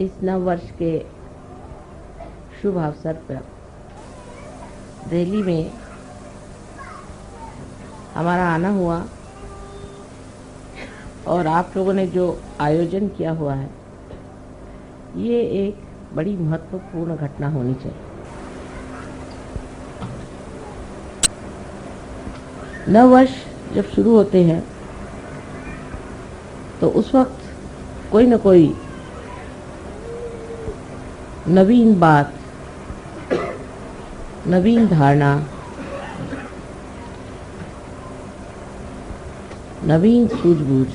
इस नव वर्ष के शुभ अवसर पर दिल्ली में हमारा आना हुआ और आप लोगों ने जो आयोजन किया हुआ है, ये एक बड़ी महत्वपूर्ण घटना होनी चाहिए। नव वर्ष जब शुरू होते हैं तो उस वक्त कोई न कोई नवीन बात, नवीन धारणा, नवीन सूझबूझ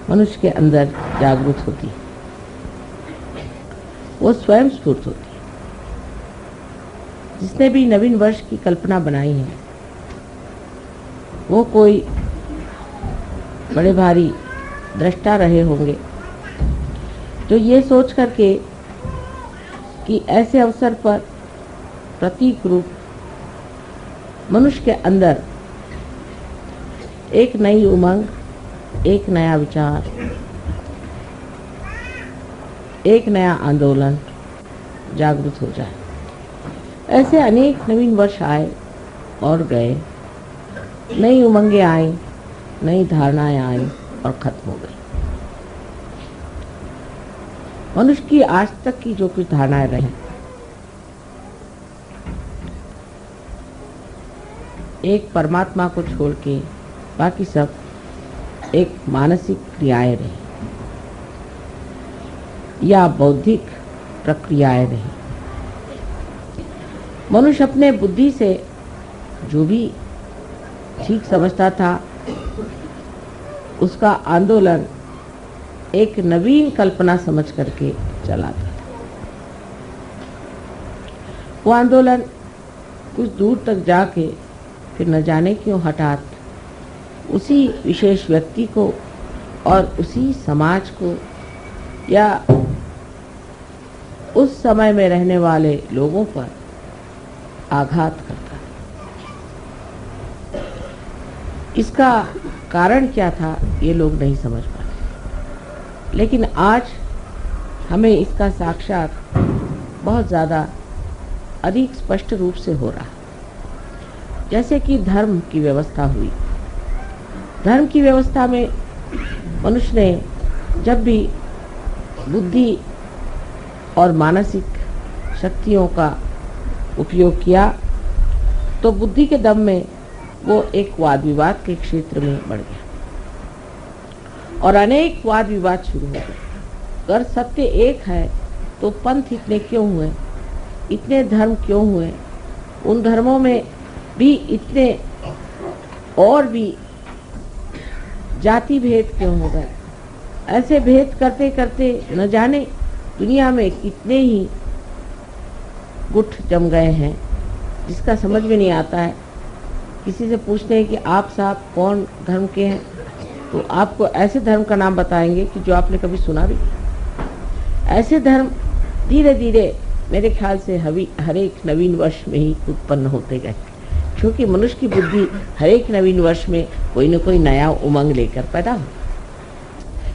मनुष्य के अंदर जागृत होती है। वो स्वयं स्फूर्त होती है। जिसने भी नवीन वर्ष की कल्पना बनाई है, वो कोई बड़े भारी दृष्टा रहे होंगे, जो ये सोच करके कि ऐसे अवसर पर प्रतीक रूप मनुष्य के अंदर एक नई उमंग, एक नया विचार, एक नया आंदोलन जागृत हो जाए। ऐसे अनेक नवीन वर्ष आए और गए, नई उमंगें आई, नई धारणाएं आई और खत्म हो गई। मनुष्य की आज तक की जो कुछ धारणाएं रही, एक परमात्मा को छोड़ के बाकी सब एक मानसिक क्रियाएं रही या बौद्धिक प्रक्रियाएं रही। मनुष्य अपने बुद्धि से जो भी ठीक समझता था, उसका आंदोलन एक नवीन कल्पना समझ करके चलाता था। वो आंदोलन कुछ दूर तक जाके फिर न जाने क्यों हठात उसी विशेष व्यक्ति को और उसी समाज को या उस समय में रहने वाले लोगों पर आघात करता है। इसका कारण क्या था, ये लोग नहीं समझ पाते, लेकिन आज हमें इसका साक्षात बहुत ज़्यादा अधिक स्पष्ट रूप से हो रहा है। जैसे कि धर्म की व्यवस्था हुई। धर्म की व्यवस्था में मनुष्य ने जब भी बुद्धि और मानसिक शक्तियों का उपयोग किया, तो बुद्धि के दम में वो एक वाद विवाद के क्षेत्र में बढ़ गया और अनेक वाद विवाद शुरू हो गए। अगर सत्य एक है तो पंथ इतने क्यों हुए, इतने धर्म क्यों हुए, उन धर्मों में भी इतने और भी जाति भेद क्यों हो गए। ऐसे भेद करते करते न जाने दुनिया में कितने ही गुट जम गए हैं, जिसका समझ में नहीं आता है। किसी से पूछते हैं कि आप साहब कौन धर्म के हैं, तो आपको ऐसे धर्म का नाम बताएंगे कि जो आपने कभी सुना भी नहीं। ऐसे धर्म धीरे धीरे मेरे ख्याल से हर एक नवीन वर्ष में ही उत्पन्न होते गए, क्योंकि मनुष्य की बुद्धि हर एक नवीन वर्ष में कोई न कोई नया उमंग लेकर पैदा हो।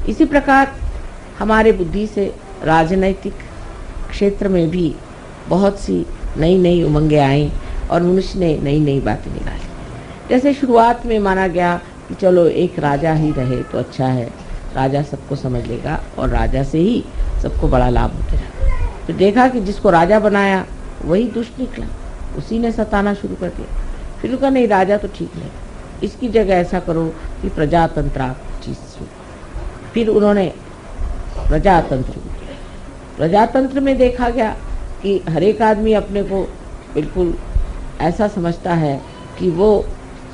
इसी प्रकार हमारे बुद्धि से राजनैतिक क्षेत्र में भी बहुत सी नई नई उमंगें आई और मनुष्य ने नई नई बातें निकाली। जैसे शुरुआत में माना गया कि चलो एक राजा ही रहे तो अच्छा है, राजा सबको समझ लेगा और राजा से ही सबको बड़ा लाभ होता है। तो देखा कि जिसको राजा बनाया वही दुष्ट निकला, उसी ने सताना शुरू कर दिया। फिर कहा नहीं, राजा तो ठीक नहीं, इसकी जगह ऐसा करो कि प्रजातंत्र चीज शुरू। फिर उन्होंने प्रजातंत्र शुरू किया। प्रजातंत्र में देखा गया कि हर एक आदमी अपने को बिल्कुल ऐसा समझता है कि वो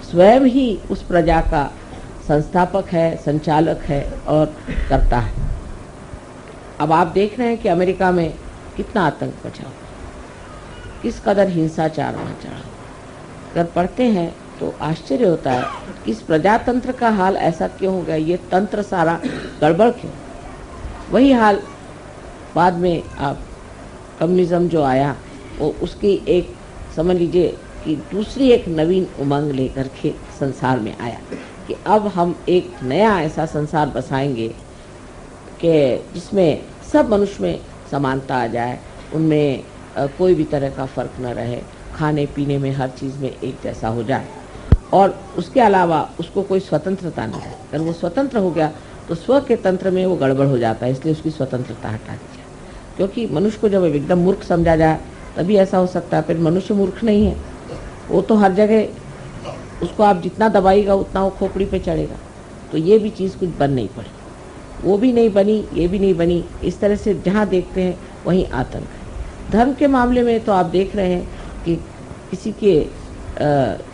स्वयं ही उस प्रजा का संस्थापक है, संचालक है और करता है। अब आप देख रहे हैं कि अमेरिका में कितना आतंक मचा हुआ, किस कदर हिंसाचार वहाँ चढ़ा। अगर पढ़ते हैं तो आश्चर्य होता है कि इस प्रजातंत्र का हाल ऐसा क्यों हो गया, ये तंत्र सारा गड़बड़ क्यों। वही हाल बाद में आप कम्युनिज्म जो आया, वो उसकी एक समझ लीजिए कि दूसरी एक नवीन उमंग लेकर के संसार में आया कि अब हम एक नया ऐसा संसार बसाएंगे के जिसमें सब मनुष्य में समानता आ जाए, उनमें कोई भी तरह का फर्क न रहे, खाने पीने में हर चीज़ में एक जैसा हो जाए, और उसके अलावा उसको कोई स्वतंत्रता नहीं है। अगर वो स्वतंत्र हो गया तो स्व के तंत्र में वो गड़बड़ हो जाता है, इसलिए उसकी स्वतंत्रता हटा दी जाए। क्योंकि मनुष्य को जब एकदम मूर्ख समझा जाए तभी ऐसा हो सकता है, फिर मनुष्य मूर्ख नहीं है, वो तो हर जगह उसको आप जितना दबाएगा उतना वो खोपड़ी पे चढ़ेगा। तो ये भी चीज़ कुछ बन नहीं पड़ी, वो भी नहीं बनी, ये भी नहीं बनी। इस तरह से जहाँ देखते हैं वहीं आतंक है। धर्म के मामले में तो आप देख रहे हैं कि किसी के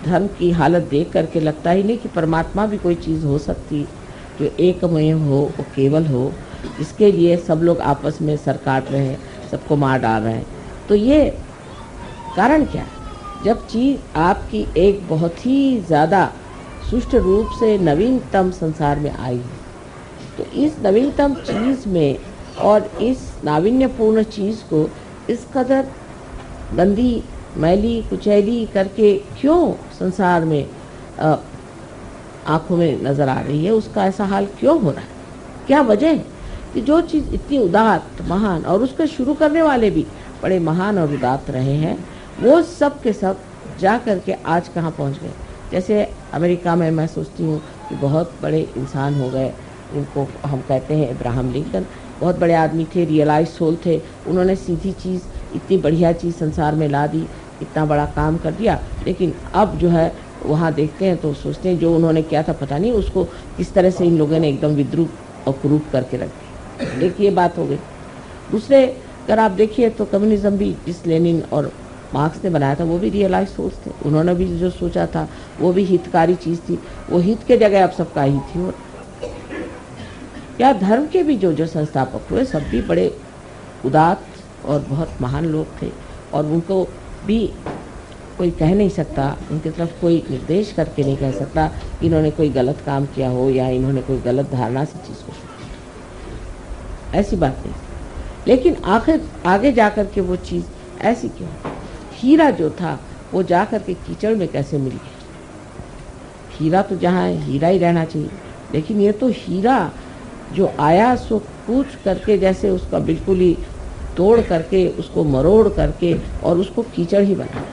धर्म की हालत देख करके लगता ही नहीं कि परमात्मा भी कोई चीज़ हो सकती जो एकमेव हो, वो केवल हो। इसके लिए सब लोग आपस में सर काट रहे हैं, सबको मार डाल रहे हैं। तो ये कारण क्या है? जब चीज़ आपकी एक बहुत ही ज़्यादा सुष्ट रूप से नवीनतम संसार में आई है, तो इस नवीनतम चीज़ में और इस नाविन्यपूर्ण चीज़ को इस कदर गंदी, मैली, कुचैली करके क्यों संसार में आँखों में नज़र आ रही है, उसका ऐसा हाल क्यों हो रहा है? क्या वजह है कि जो चीज़ इतनी उदात्त, महान, और उसके शुरू करने वाले भी बड़े महान और उदात्त रहे हैं, वो सब के सब जा कर के आज कहाँ पहुँच गए? जैसे अमेरिका में मैं सोचती हूँ कि बहुत बड़े इंसान हो गए, इनको हम कहते हैं अब्राहम लिंकन, बहुत बड़े आदमी थे, रियलाइज सोल थे। उन्होंने सीधी चीज़, इतनी बढ़िया चीज़ संसार में ला दी, इतना बड़ा काम कर दिया, लेकिन अब जो है वहाँ देखते हैं तो सोचते हैं जो उन्होंने किया था पता नहीं उसको किस तरह से इन लोगों ने एकदम विद्रूप और कुरूप करके रख दिया। एक ये बात हो गई। दूसरे अगर आप देखिए तो कम्युनिज्म भी जिस लेनिन और मार्क्स ने बनाया था वो भी रियलाइज सोच थे। उन्होंने भी जो सोचा था वो भी हितकारी चीज़ थी, वो हित के जगह अब सबका ही थी। और या धर्म के भी जो संस्थापक हुए सब भी बड़े उदात्त और बहुत महान लोग थे, और उनको भी कोई कह नहीं सकता, उनकी तरफ कोई निर्देश करके नहीं कह सकता कि इन्होंने कोई गलत काम किया हो या इन्होंने कोई गलत धारणा से चीज़ को शुरू, ऐसी बात नहीं। लेकिन आखिर आगे जाकर के वो चीज़ ऐसी क्यों? हीरा जो था वो जाकर के कीचड़ में कैसे मिल गया? हीरा तो जहाँ है हीरा ही रहना चाहिए, लेकिन ये तो हीरा जो आया सो कूच करके, जैसे उसका बिल्कुल ही तोड़ करके, उसको मरोड़ करके और उसको कीचड़ ही बना।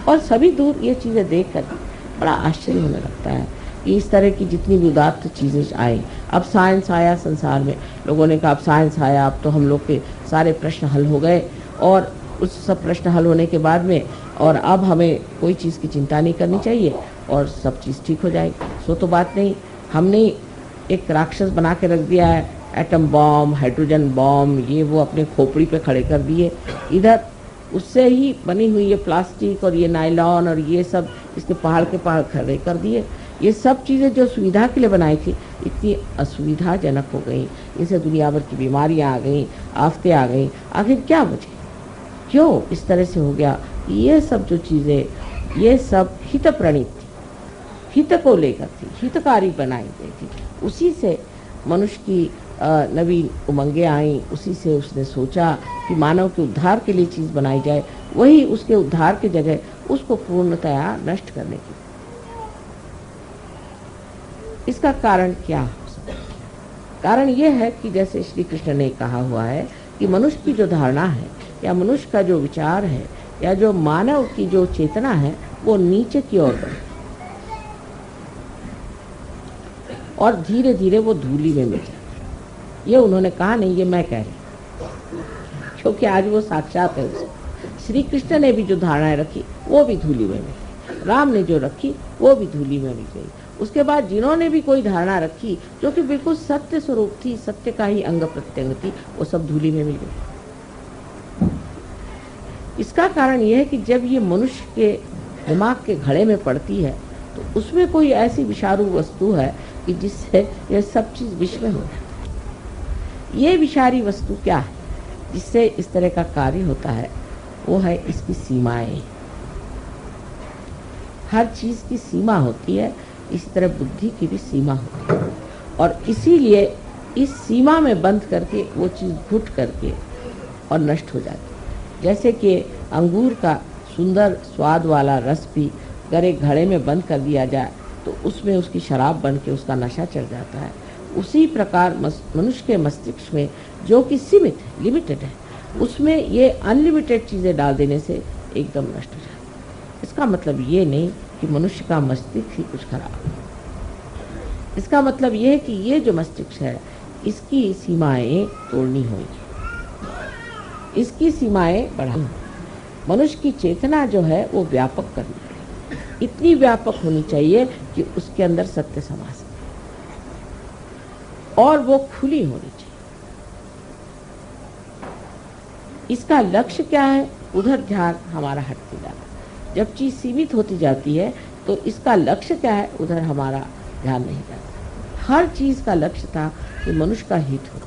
और सभी दूर ये चीज़ें देख कर बड़ा आश्चर्य होने लगता है कि इस तरह की जितनी भी उदात्त चीज़ें आई। अब साइंस आया संसार में, लोगों ने कहा अब साइंस आया, अब तो हम लोग के सारे प्रश्न हल हो गए, और उस सब प्रश्न हल होने के बाद में और अब हमें कोई चीज़ की चिंता नहीं करनी चाहिए और सब चीज़ ठीक हो जाएगी। सो तो बात नहीं, हमने एक राक्षस बना के रख दिया है, एटम बॉम्ब, हाइड्रोजन बॉम्ब, ये वो अपने खोपड़ी पे खड़े कर दिए। इधर उससे ही बनी हुई ये प्लास्टिक और ये नायलॉन और ये सब इसके पहाड़ के पहाड़ खड़े कर दिए। ये सब चीज़ें जो सुविधा के लिए बनाई थी इतनी असुविधाजनक हो गई, इनसे दुनिया भर की बीमारियां आ गई, आफतें आ गई। आखिर क्या वजह, क्यों इस तरह से हो गया? ये सब जो चीज़ें, ये सब हित प्रणीत थी, हित को लेकर थी, हितकारी बनाई गई थी। उसी से मनुष्य की नवीन उमंगें आई, उसी से उसने सोचा कि मानव के उद्धार के लिए चीज़ बनाई जाए, वही उसके उद्धार की जगह उसको पूर्णतया नष्ट करने की। इसका कारण क्या हो सकता है? कारण यह है कि जैसे श्री कृष्ण ने कहा हुआ है कि मनुष्य की जो धारणा है या मनुष्य का जो विचार है या जो मानव की जो चेतना है वो नीचे की ओर बढ़े और धीरे धीरे वो धूली में मिल जाए। ये उन्होंने कहा नहीं, ये मैं कह रही, क्योंकि आज वो साक्षात है उसको। श्री कृष्ण ने भी जो धारणाएं रखी वो भी धूली में मिल, राम ने जो रखी वो भी धूली में मिल गई। उसके बाद जिन्होंने भी कोई धारणा रखी जो कि बिल्कुल सत्य स्वरूप थी, सत्य का ही अंग प्रत्यंग थी, वो सब धूली में मिल गई। इसका कारण यह है कि जब ये मनुष्य के दिमाग के घड़े में पड़ती है तो उसमें कोई ऐसी विषारू वस्तु है कि जिससे यह सब चीज विष में हो जाती है। ये विषारी वस्तु क्या है जिससे इस तरह का कार्य होता है? वो है इसकी सीमाएं। हर चीज की सीमा होती है, इसी तरह बुद्धि की भी सीमा होती है, और इसीलिए इस सीमा में बंद करके वो चीज़ घुट करके और नष्ट हो जाती है। जैसे कि अंगूर का सुंदर स्वाद वाला रस भी अगर एक घड़े में बंद कर दिया जाए तो उसमें उसकी शराब बन के उसका नशा चढ़ जाता है। उसी प्रकार मनुष्य के मस्तिष्क में जो कि सीमित है, लिमिटेड है, उसमें ये अनलिमिटेड चीज़ें डाल देने से एकदम नष्ट हो जाए। इसका मतलब ये नहीं कि मनुष्य का मस्तिष्क ही कुछ खराब है। इसका मतलब ये है कि ये जो मस्तिष्क है इसकी सीमाएं तोड़नी होगी, इसकी सीमाएं बढ़ानी। मनुष्य की चेतना जो है वो व्यापक करनी चाहिए, इतनी व्यापक होनी चाहिए कि उसके अंदर सत्य समा सके और वो खुली होनी चाहिए। इसका लक्ष्य क्या है? उधर ध्यान हमारा हटते जाता है। जब चीज सीमित होती जाती है तो इसका लक्ष्य क्या है? उधर हमारा ध्यान नहीं जाता। हर चीज का लक्ष्य था कि मनुष्य का हित हो।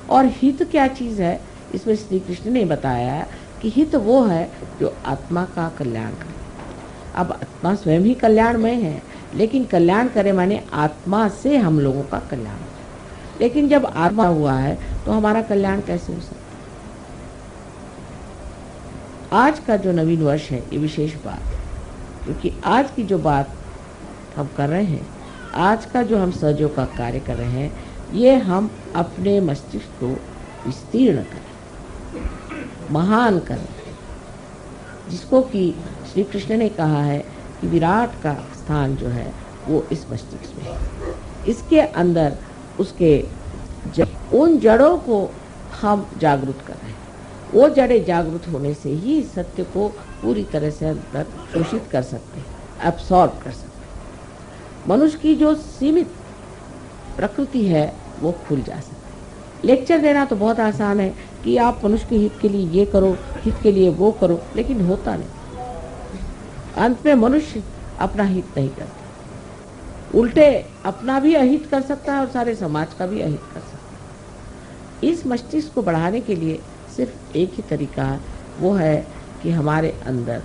और हित क्या चीज है? इसमें श्री कृष्ण ने बताया है कि हित वो है जो आत्मा का कल्याण करे। अब आत्मा स्वयं ही कल्याणमय है, लेकिन कल्याण करे माने आत्मा से हम लोगों का कल्याण हो। लेकिन जब आत्मा हुआ है तो हमारा कल्याण कैसे हो सकता है? आज का जो नवीन वर्ष है ये विशेष बात है, क्योंकि आज की जो बात हम कर रहे हैं, आज का जो हम सहयोग का कार्य कर रहे हैं, ये हम अपने मस्तिष्क को विस्तीर्ण करें, महान करें, जिसको कि श्री कृष्ण ने कहा है कि विराट का स्थान जो है वो इस मस्तिष्क में है। इसके अंदर उसके उन जड़ों को हम जागरूक कर रहे हैं। वो जड़ें जागरूक होने से ही सत्य को पूरी तरह से अंदर शोषित कर सकते हैं, एब्सॉर्ब कर सकते हैं। मनुष्य की जो सीमित प्रकृति है वो खुल जा सकती है। लेक्चर देना तो बहुत आसान है कि आप मनुष्य के हित के लिए ये करो, हित के लिए वो करो, लेकिन होता नहीं। अंत में मनुष्य अपना हित नहीं करता, उल्टे अपना भी अहित कर सकता है और सारे समाज का भी अहित कर सकता है। इस मस्तिष्क को बढ़ाने के लिए सिर्फ एक ही तरीका है, वो है कि हमारे अंदर,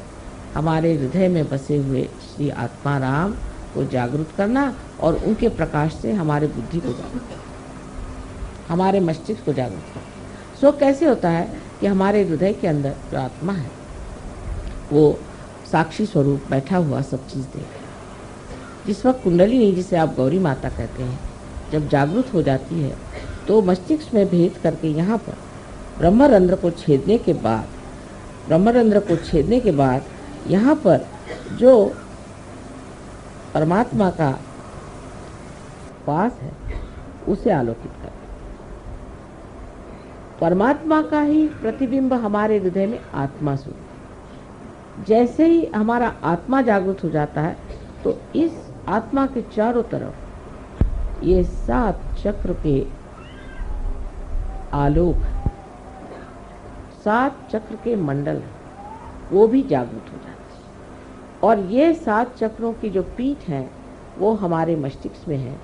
हमारे हृदय में बसे हुए श्री आत्मा राम को जागरूक करना और उनके प्रकाश से हमारे बुद्धि को जागरूक करना, हमारे मस्तिष्क को जागरूक करना। सो कैसे होता है कि हमारे हृदय के अंदर जो आत्मा है वो साक्षी स्वरूप बैठा हुआ सब चीज़ देख रहा है। जिस वक्त कुंडलिनी, जिसे आप गौरी माता कहते हैं, जब जागरूक हो जाती है तो मस्तिष्क में भेद करके यहाँ पर ब्रह्मरंध्र को छेदने के बाद यहाँ पर जो परमात्मा का वास है उसे आलोकित कर, परमात्मा का ही प्रतिबिंब हमारे हृदय में आत्मा सुनती। जैसे ही हमारा आत्मा जागृत हो जाता है तो इस आत्मा के चारों तरफ ये 7 चक्र के आलोक, 7 चक्र के मंडल वो भी जागृत हो जाते हैं। और ये 7 चक्रों की जो पीठ है वो हमारे मस्तिष्क में है,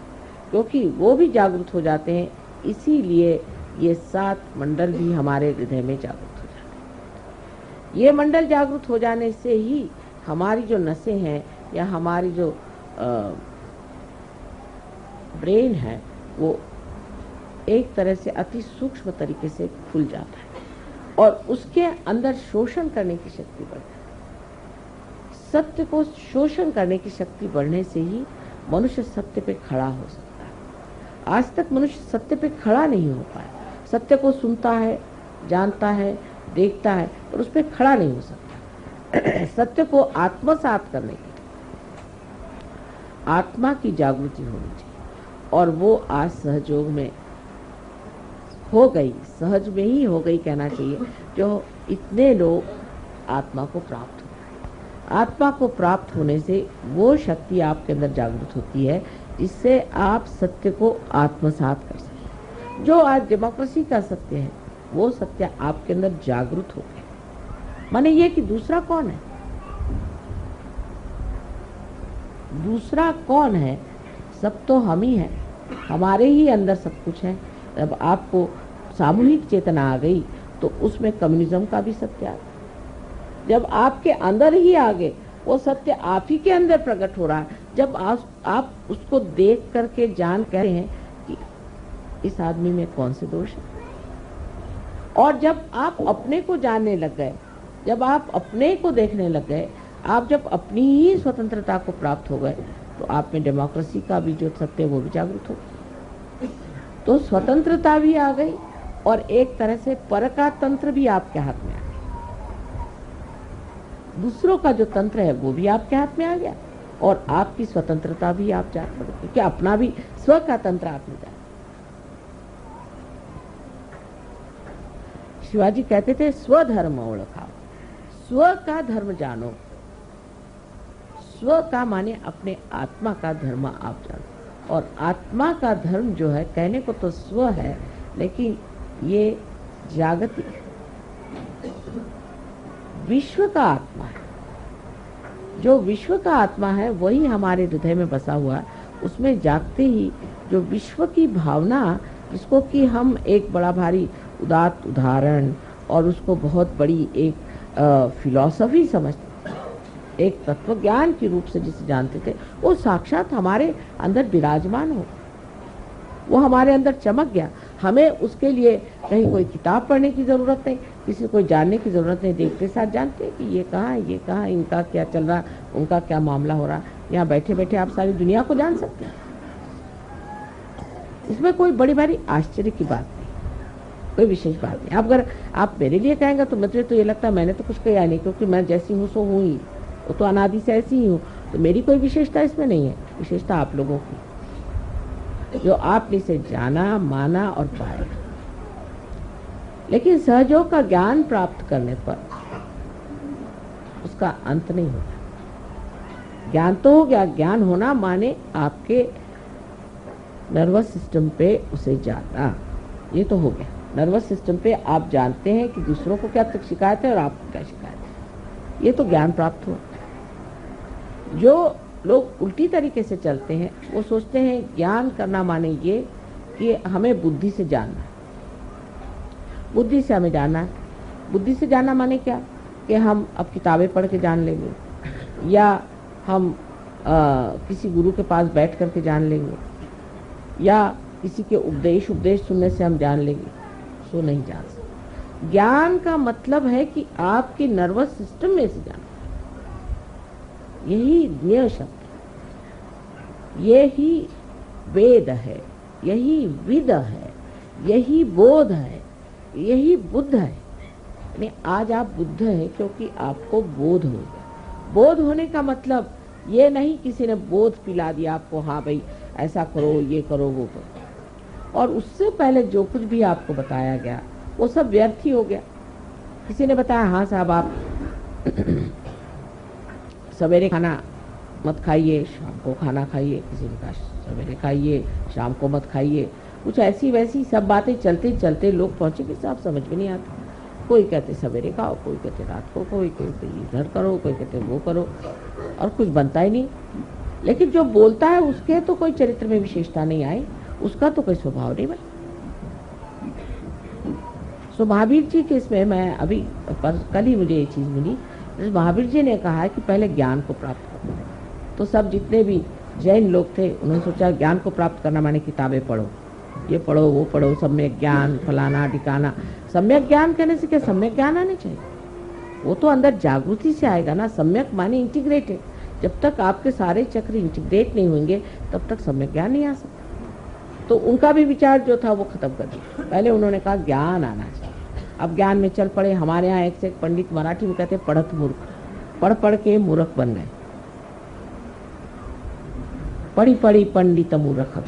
क्योंकि वो भी जागृत हो जाते हैं, इसीलिए ये 7 मंडल भी हमारे हृदय में जागृत हो जाते हैं। ये मंडल जागृत हो जाने से ही हमारी जो नसें हैं या हमारी जो ब्रेन है वो एक तरह से अति सूक्ष्म तरीके से खुल जाता है और उसके अंदर शोषण करने की शक्ति बढ़ती है। सत्य को शोषण करने की शक्ति बढ़ने से ही मनुष्य सत्य पे खड़ा हो सकता है। आज तक मनुष्य सत्य पे खड़ा नहीं हो पाया। सत्य को सुनता है, जानता है, देखता है, पर उस पर खड़ा नहीं हो सकता। सत्य को आत्मसात करने के आत्मा की जागृति होनी चाहिए और वो आज सहयोग में हो गई, सहज में ही हो गई कहना चाहिए, जो इतने लोग आत्मा को प्राप्त हो। आत्मा को प्राप्त होने से वो शक्ति आपके अंदर जागृत होती है जिससे आप सत्य को आत्मसात कर सकें। जो आज डेमोक्रेसी का सत्य है वो सत्य आपके अंदर जागृत हो गया। माने ये कि दूसरा कौन है? दूसरा कौन है? सब तो हम ही हैं, हमारे ही अंदर सब कुछ है। जब आपको सामूहिक चेतना आ गई तो उसमें कम्युनिज्म का भी सत्य आ गया। जब आपके अंदर ही आ गए, वो सत्य आप ही के अंदर प्रकट हो रहा है। जब आप उसको देख करके जान कह रहे हैं कि इस आदमी में कौन से दोष है, और जब आप अपने को जानने लग गए, जब आप अपने को देखने लग गए, आप जब अपनी ही स्वतंत्रता को प्राप्त हो गए, तो आप में डेमोक्रेसी का भी जो सत्य है वो भी जागृत हो। तो स्वतंत्रता भी आ गई और एक तरह से पर का तंत्र भी आपके हाथ में आ गया। दूसरों का जो तंत्र है वो भी आपके हाथ में आ गया और आपकी स्वतंत्रता भी आप जान पड़े, क्योंकि अपना भी स्व का तंत्र आपने जाना। शिवाजी कहते थे स्वधर्म ओळखाओ, स्व का धर्म जानो। स्व का माने अपने आत्मा का धर्म आप जानो, और आत्मा का धर्म जो है कहने को तो स्व है, लेकिन ये जागतिक विश्व का आत्मा है। जो विश्व का आत्मा है वही हमारे हृदय में बसा हुआ है। उसमें जागते ही जो विश्व की भावना, जिसको कि हम एक बड़ा भारी उदात्त उदाहरण और उसको बहुत बड़ी एक फिलॉसफी समझते, एक तत्व ज्ञान के रूप से जिसे जानते थे, वो साक्षात हमारे अंदर विराजमान हो, वो हमारे अंदर चमक गया। हमें उसके लिए कहीं कोई किताब पढ़ने की जरूरत नहीं, किसी को जानने की जरूरत नहीं। देखते साथ जानते हैं कि ये कहाँ है, ये कहाँ, इनका क्या चल रहा, उनका क्या मामला हो रहा। यहाँ बैठे बैठे आप सारी दुनिया को जान सकते हैं। इसमें कोई बड़ी भारी आश्चर्य की बात नहीं, कोई विशेष बात नहीं। अगर आप मेरे लिए कहेंगे तो मुझे तो ये लगता है मैंने तो कुछ कहा नहीं, क्योंकि मैं जैसी हूँ सो हूँ ही, वो तो अनादि से ऐसी ही हूँ। तो मेरी कोई विशेषता इसमें नहीं है, विशेषता आप लोगों की, जो आपने इसे जाना, माना और पाया। लेकिन सहयोग का ज्ञान प्राप्त करने पर उसका अंत नहीं होता। ज्ञान तो हो गया, ज्ञान होना माने आपके नर्वस सिस्टम पे उसे जाना, ये तो हो गया। नर्वस सिस्टम पे आप जानते हैं कि दूसरों को क्या तक शिकायत है और आपको क्या शिकायत है, ये तो ज्ञान प्राप्त हुआ। जो लोग उल्टी तरीके से चलते हैं वो सोचते हैं ज्ञान करना माने ये कि हमें बुद्धि से जानना है, बुद्धि से हमें जानना है। बुद्धि से जानना माने क्या कि हम अब किताबें पढ़ के जान लेंगे, या हम किसी गुरु के पास बैठ करके जान लेंगे, या किसी के उपदेश सुनने से हम जान लेंगे। सो नहीं जान सकते। ज्ञान का मतलब है कि आपके नर्वस सिस्टम में से जाना, यही ज्ञेय शब्द, यही वेद है, यही विद है, यही बोध है, यही बुद्ध है। यानी आज आप बुद्ध हैं क्योंकि आपको बोध हो गया। बोध होने का मतलब ये नहीं किसी ने बोध पिला दिया आपको, हाँ भाई ऐसा करो, ये करो, वो करो, और उससे पहले जो कुछ भी आपको बताया गया वो सब व्यर्थ ही हो गया। किसी ने बताया हाँ साहब आप सवेरे खाना मत खाइए, शाम को खाना खाइए। किसी ने कहा सवेरे खाइए, शाम को मत खाइए। कुछ ऐसी वैसी सब बातें चलते चलते लोग पहुंचे कि साहब समझ में नहीं आता। कोई कहते सवेरे खाओ, कोई कहते रात को, कोई कहते इधर करो, कोई कहते वो करो, और कुछ बनता ही नहीं। लेकिन जो बोलता है उसके तो कोई चरित्र में विशेषता नहीं आई, उसका तो कोई स्वभाव नहीं बना। सो महावीर जी के इसमें मैं अभी कल ही मुझे ये चीज मिली, महावीर जी ने कहा है कि पहले ज्ञान को प्राप्त करो। तो सब जितने भी जैन लोग थे उन्होंने सोचा ज्ञान को प्राप्त करना माने किताबें पढ़ो, ये पढ़ो, वो पढ़ो, सम्यक ज्ञान फलाना ढिकाना। सम्यक ज्ञान कहने से क्या सम्यक ज्ञान आने चाहिए? वो तो अंदर जागृति से आएगा ना। सम्यक माने इंटीग्रेटेड। जब तक आपके सारे चक्र इंटीग्रेट नहीं होंगे तब तक सम्यक ज्ञान नहीं आ सकता। तो उनका भी विचार जो था वो खत्म कर दिया। पहले उन्होंने कहा ज्ञान आना चाहिए। अब ज्ञान में चल पड़े। हमारे यहाँ एक से एक पंडित मराठी में कहते पढ़त मूर्ख, पढ़ पढ़ के मूर्ख बन गए। पढ़ी पढ़ी पंडित मूर्ख।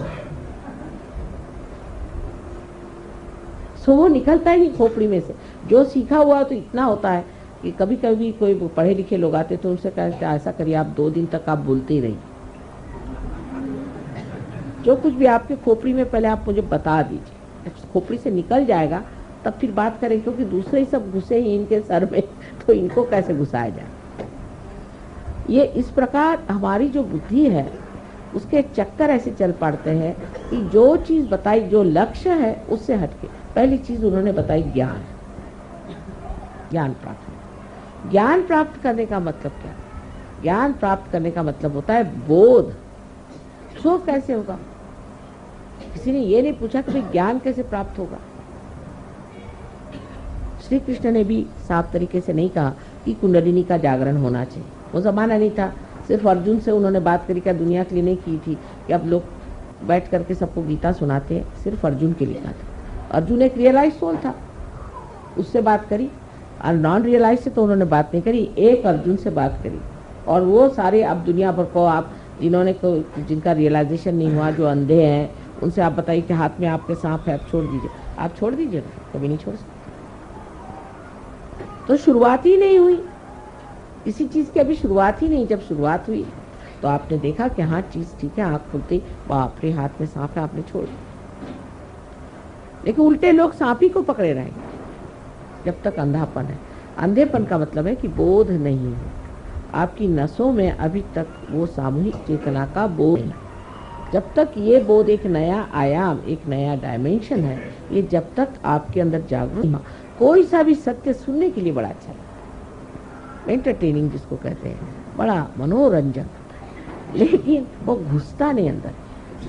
सो वो निकलता ही नहीं खोपड़ी में से। जो सीखा हुआ तो इतना होता है कि कभी कभी कोई पढ़े लिखे लोग आते तो उनसे कहते ऐसा करिए आप 2 दिन तक आप बोलते ही रहिए, जो कुछ भी आपके खोपड़ी में पहले आप मुझे बता दीजिए। खोपड़ी से निकल जाएगा तब फिर बात करें, क्योंकि दूसरे ही सब घुसे ही इनके सर में, तो इनको कैसे घुसाया जाए। ये इस प्रकार हमारी जो बुद्धि है उसके चक्कर ऐसे चल पड़ते हैं कि जो चीज बताई, जो लक्ष्य है उससे हटके। पहली चीज उन्होंने बताई ज्ञान, ज्ञान प्राप्त। ज्ञान प्राप्त करने का मतलब क्या? ज्ञान प्राप्त करने का मतलब होता है बोध। सो कैसे होगा? किसी ने ये नहीं पूछा कि ज्ञान कैसे प्राप्त होगा। श्री कृष्ण ने भी साफ तरीके से नहीं कहा कि कुंडलिनी का जागरण होना चाहिए। वो जमाना नहीं था। सिर्फ अर्जुन से उन्होंने बात करी, क्या दुनिया के लिए नहीं की थी कि अब लोग बैठ करके सबको गीता सुनाते हैं, सिर्फ अर्जुन के लिए था। अर्जुन एक रियलाइज सोल था, उससे बात करी, और नॉन रियलाइज से तो उन्होंने बात नहीं करी, एक अर्जुन से बात करी। और वो सारे अब दुनिया भर को आप जिन्होंने जिनका रियलाइजेशन नहीं हुआ, जो अंधे हैं, उनसे आप बताइए कि हाथ में आपके सांप है, आप छोड़ दीजिए, आप छोड़ दीजिएगा, कभी नहीं छोड़ सकते। तो शुरुआत ही नहीं हुई किसी चीज की, अभी शुरुआत ही नहीं। जब शुरुआत हुई तो आपने देखा कि हाँ चीज ठीक है, आंख खुलती बाप रे हाथ में सांप है, आपने छोड़ दिया। लेकिन उल्टे लोग सांप ही को पकड़े रहेंगे जब तक अंधापन है। अंधेपन का मतलब है कि बोध नहीं है, आपकी नसों में अभी तक वो सामूहिक चेतना का बोध है। जब तक ये बोध एक नया आयाम, एक नया डायमेंशन है, ये जब तक आपके अंदर जागरूक, कोई सा भी सत्य सुनने के लिए बड़ा अच्छा लगता है, एंटरटेनिंग जिसको कहते हैं, बड़ा मनोरंजक, लेकिन वो घुसता नहीं अंदर,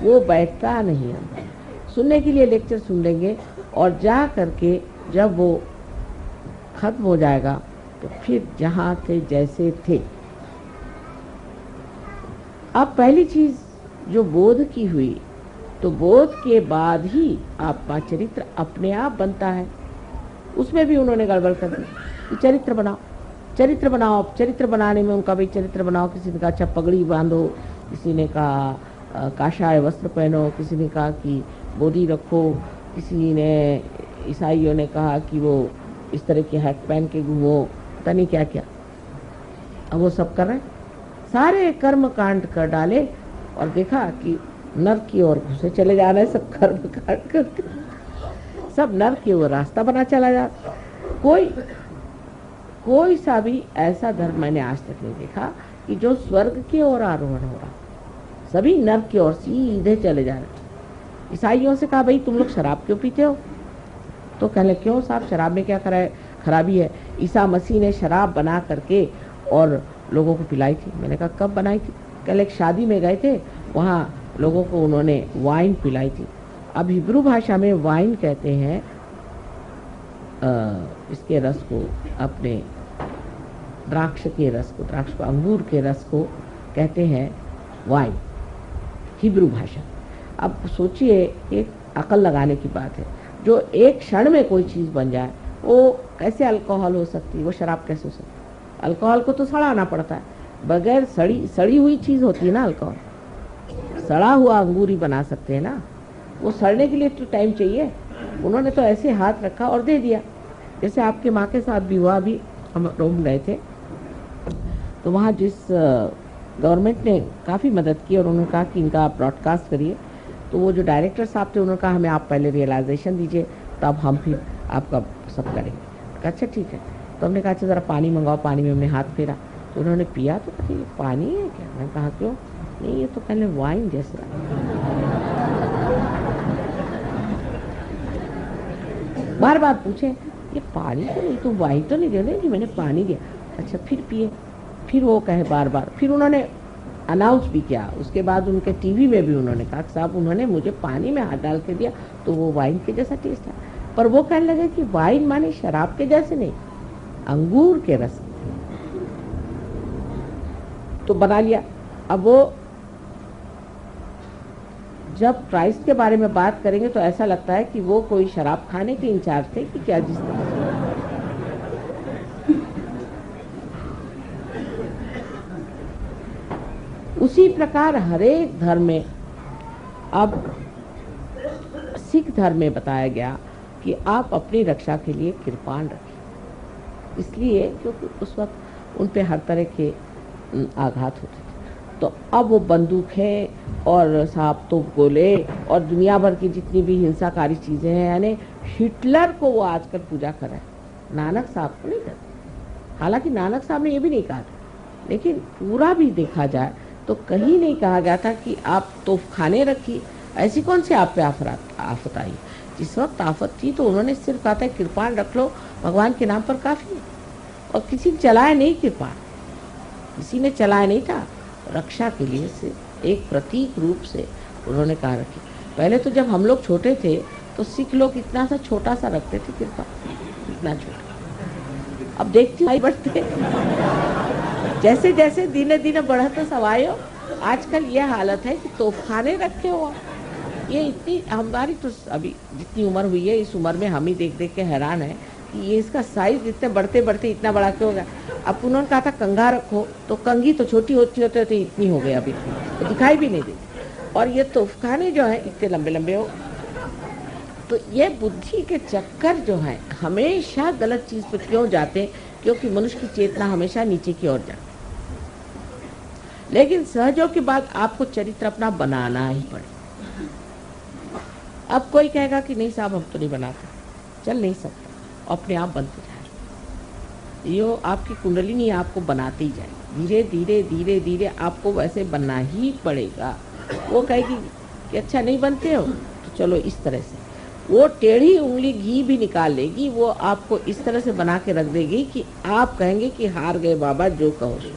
वो बैठता नहीं अंदर। सुनने के लिए लेक्चर सुन लेंगे और जा करके जब वो खत्म हो जाएगा तो फिर जहाँ थे जैसे थे। अब पहली चीज जो बोध की हुई, तो बोध के बाद ही आपका चरित्र अपने आप बनता है। उसमें भी उन्होंने गड़बड़ कर दी कि चरित्र बनाओ, चरित्र बनाओ। अब चरित्र बनाने में उनका भाई चरित्र बनाओ, किसी ने कहा अच्छा पगड़ी बांधो, किसी ने कहा काशाय वस्त्र पहनो, किसी ने कहा कि बोधी रखो, किसी ने ईसाइयों ने कहा कि वो इस तरह के हैट पहन के घूमो, पता नहीं क्या क्या। अब वो सब कर रहे हैं, सारे कर्म कांड कर डाले और देखा कि नर्क की ओर घुसे चले जा रहे हैं सब कर्म कांड करके, सब नर्क की ओर रास्ता बना चला जा। कोई सा भी ऐसा धर्म मैंने आज तक नहीं देखा कि जो स्वर्ग की ओर आरोहण हो रहा, सभी नर्क की ओर सीधे चले जा रहे। ईसाइयों से कहा भाई तुम लोग शराब क्यों पीते हो? तो कहले क्यों साहब, शराब में क्या खराबी है? ईसा मसीह ने शराब बना करके और लोगों को पिलाई थी। मैंने कहा कब बनाई थी? कल एक शादी में गए थे, वहाँ लोगों को उन्होंने वाइन पिलाई थी। अब हिब्रू भाषा में वाइन कहते हैं इसके रस को, अपने द्राक्ष के रस को, अंगूर के रस को कहते हैं वाइन, हिब्रू भाषा। अब सोचिए, एक अकल लगाने की बात है, जो एक क्षण में कोई चीज बन जाए, वो कैसे अल्कोहल हो सकती है, वो शराब कैसे हो सकती है? अल्कोहल को तो सड़ाना पड़ता है, बगैर सड़ी हुई चीज होती है ना अल्कोहल। सड़ा हुआ अंगूर ही बना सकते हैं ना, वो सड़ने के लिए तो टाइम चाहिए। उन्होंने तो ऐसे हाथ रखा और दे दिया। जैसे आपके माँ के साथ भी हुआ, अभी हम रोम गए थे, तो वहाँ जिस गवर्नमेंट ने काफ़ी मदद की और उन्होंने कहा कि इनका आप ब्रॉडकास्ट करिए, तो वो जो डायरेक्टर साहब थे उन्होंने कहा हमें आप पहले रियलाइजेशन दीजिए, तब हम फिर आपका सब करेंगे। अच्छा ठीक है। तो हमने कहा अच्छा ज़रा पानी मंगाओ, पानी में हमने हाथ फेरा, तो उन्होंने पिया, तो कहते ये पानी है क्या? मैंने कहा क्यों? नहीं ये तो पहले वाइन जैसा। बार बार पूछे ये पानी तो नहीं, तुम वाइन तो नहीं दे रहे? मैंने पानी दिया। अच्छा फिर पिए, फिर वो कहे बार बार, फिर उन्होंने अनाउंस भी किया। उसके बाद उनके टीवी में भी उन्होंने कहा साहब उन्होंने मुझे पानी में हाथ डाल के दिया तो वो वाइन के जैसा टेस्ट था। पर वो कहने लगे कि वाइन माने शराब के जैसे नहीं, अंगूर के रस। तो बना लिया। अब वो जब क्राइस्ट के बारे में बात करेंगे तो ऐसा लगता है कि वो कोई शराब खाने के इंचार्ज थे कि क्या, जिस तरह से उसी प्रकार हरेक धर्म में, अब सिख धर्म में बताया गया कि आप अपनी रक्षा के लिए कृपाण रखें, इसलिए क्योंकि उस वक्त उन पे हर तरह के आघात होते थे। तो अब वो बंदूकें और सांप तो गोले और दुनिया भर की जितनी भी हिंसाकारी चीजें हैं, यानी हिटलर को वो आजकल पूजा कर रहे हैं, नानक साहब को नहीं करते। हालांकि नानक साहब ने ये भी नहीं कहा था, लेकिन पूरा भी देखा जाए तो कहीं नहीं कहा गया था कि आप तोपखाने रखिए। ऐसी कौन सी आप पे आफत आई? जिस वक्त आफत थी तो उन्होंने सिर्फ कहा था कृपाण रख लो, भगवान के नाम पर काफी है। और किसी ने चलाया नहीं कृपाण, किसी ने चलाया नहीं था। रक्षा के लिए से एक प्रतीक रूप से उन्होंने कहा रखी। पहले तो जब हम लोग छोटे थे तो सिख लोग इतना सा छोटा सा रखते थे कृपा, इतना छोटा। अब देखती भाई बढ़ते जैसे जैसे दिने दिने बढ़ते सवायो, आजकल ये हालत है कि तोपखाने रखे हो ये इतनी हमारी तो अभी जितनी उम्र हुई है, इस उम्र में हम ही देख देख के हैरान है कि ये इसका साइज इतने बढ़ते बढ़ते इतना बड़ा क्यों हो गया। अब उन्होंने कहा था कंघा रखो, तो कंघी तो छोटी होती होते होते इतनी हो गई, अभी तो दिखाई भी नहीं देती। और ये तोफखाने जो है इतने लंबे लंबे हो। तो ये बुद्धि के चक्कर जो है हमेशा गलत चीज पर क्यों जाते हैं, क्योंकि मनुष्य की चेतना हमेशा नीचे की ओर जाती। लेकिन सहयोग के बाद आपको चरित्र अपना बनाना ही पड़े। अब कोई कहेगा कि नहीं साहब हम तो नहीं बनाते, चल नहीं सकता, अपने आप बनते जाए। यो आपकी कुंडली नहीं आपको बनाते ही जाए, धीरे धीरे धीरे धीरे आपको वैसे बनना ही पड़ेगा। वो कहेगी कि अच्छा नहीं बनते हो तो चलो इस तरह से, वो टेढ़ी उंगली घी भी निकाल लेगी, वो आपको इस तरह से बना के रख देगी कि आप कहेंगे कि हार गए बाबा, जो कहो सो।